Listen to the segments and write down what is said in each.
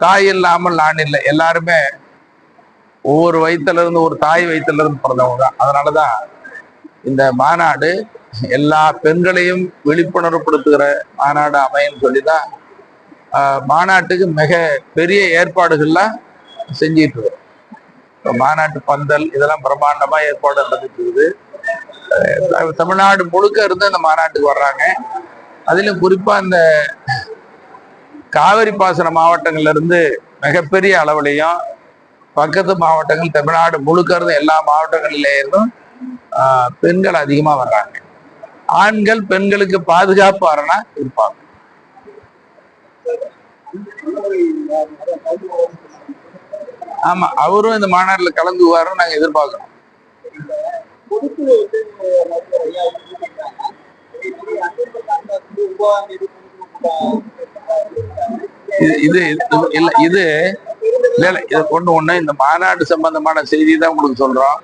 தாய் இல்லாமல் நான் இல்லை, எல்லாருமே ஒவ்வொரு வயிற்றுல இருந்து, ஒரு தாய் வயிற்றுல இருந்து பிறந்தவங்க தான். அதனாலதான் இந்த மாநாடு எல்லா பெண்களையும் விழிப்புணர்வுப்படுத்துகிற மாநாடு அமைன்னு சொல்லிதான் மாநாட்டுக்கு மிக பெரிய ஏற்பாடுகள்லாம் செஞ்சிட்டு இருக்கோம். மாநாட்டு பந்தல் இதெல்லாம் பிரம்மாண்டமா ஏற்பாடு நடந்துட்டு இருக்குது. தமிழ்நாடு முழுக்க இருந்து அந்த மாநாட்டுக்கு வர்றாங்க. அதிலும் குறிப்பா இந்த காவிரி பாசன மாவட்டங்கள்ல இருந்து மிகப்பெரிய அளவுலையும், பக்கத்து மாவட்டங்கள் தமிழ்நாடு முழுக்க இருந்து எல்லா மாவட்டங்களிலே இருந்தும் பெண்கள் அதிகமா வர்றாங்க. ஆண்கள் பெண்களுக்கு பாதுகாப்பு அரணா இருப்பாங்க. ஆமா, அவரும் இந்த மாநாட்டில் கலந்துவாருன்னு நாங்க எதிர்பார்க்கிறோம். இது கொண்டு ஒண்ணு இந்த மாநாடு சம்பந்தமான செய்தி தான் உங்களுக்கு சொல்றோம்.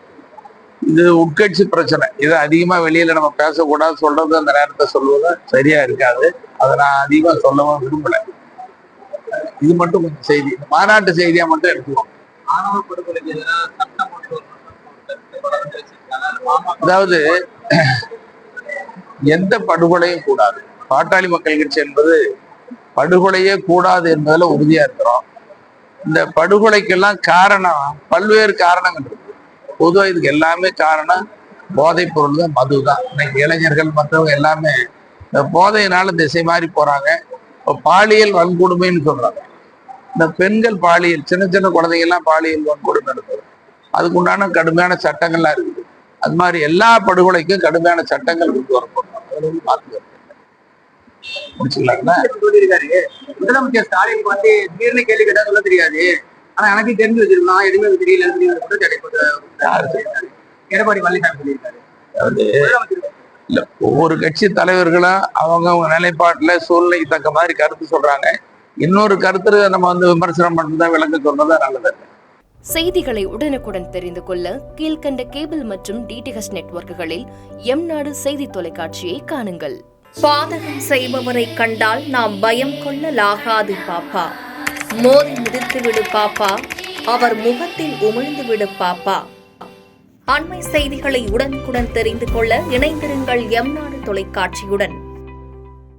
இது உட்கட்சி பிரச்சனை. இது அதிகமா வெளியில நம்ம பேசக்கூடாது, சொல்றது அந்த நேரத்தை சொல்வது சரியா இருக்காது. அதை நான் அதிகமா சொல்லவும் விரும்பல. இது மட்டும் கொஞ்சம் செய்தி, மாநாட்டு செய்தியா மட்டும் எடுத்துக்கோங்க. அதாவது எந்த படுகொலையும் கூடாது. பாட்டாளி மக்கள் கட்சி என்பது படுகொலையே கூடாது என்பதுல உறுதியா இருக்கிறோம். இந்த படுகொலைக்கெல்லாம் காரணம் பல்வேறு காரணங்கள் இருக்கு. பொதுவாக இதுக்கு எல்லாமே காரணம் போதைப் பொருள் தான், மது தான். இன்னைக்கு இளைஞர்கள் மற்றவங்க எல்லாமே இந்த போதையினால திசை மாறி போறாங்க. இப்போ பாலியல் வன்கொடுமைன்னு சொல்றாங்க. இந்த பெண்கள் பாலியல், சின்ன சின்ன குழந்தைங்கள்லாம் பாலியல் வன்கொடுமை நடக்குது. அதுக்கு உண்டான கடுமையான சட்டங்கள்லாம் இருக்குது. அது மாதிரி எல்லா படுகொலைக்கும் கடுமையான சட்டங்கள் கொண்டு வரப்படும். பார்த்து சொல்லியிருக்காரு முதலமைச்சர் ஸ்டாலின் வந்து திடீர்னு கேள்வி கேட்டா சொல்ல தெரியாது, ஆனா எனக்கு தெரிஞ்சு வச்சிருக்கலாம், எதுவுமே தெரியல எடப்பாடி பழனிசாமி சொல்லியிருக்காரு. இல்ல, ஒவ்வொரு கட்சி தலைவர்களும் அவங்க நிலைப்பாட்டுல சூழ்நிலைக்கு தக்க மாதிரி கருத்து சொல்றாங்க. இன்னொரு கருத்து நம்ம விமர்சனம் மட்டும்தான் விளக்க சொன்னதா நல்லது. செய்திகளை உடனுக்குடன் தெரிந்து கொள்ள கீழ்கண்ட கேபிள் மற்றும் டிடிஹெச் நெட்வொர்க்குகளில் எம்நாடு செய்தி தொலைக்காட்சியை காணுங்கள். பாதகம் செய்பவரை கண்டால் நாம் பயம் கொள்ளலாகாது பாப்பா. மோதி மிதித்து விடு பாப்பா, அவர் முகத்தில் உமிழ்ந்து விடு பாப்பா. அண்மை செய்திகளை உடனுக்குடன் தெரிந்து கொள்ள இணைந்திருங்கள் எம்நாடு தொலைக்காட்சியுடன்.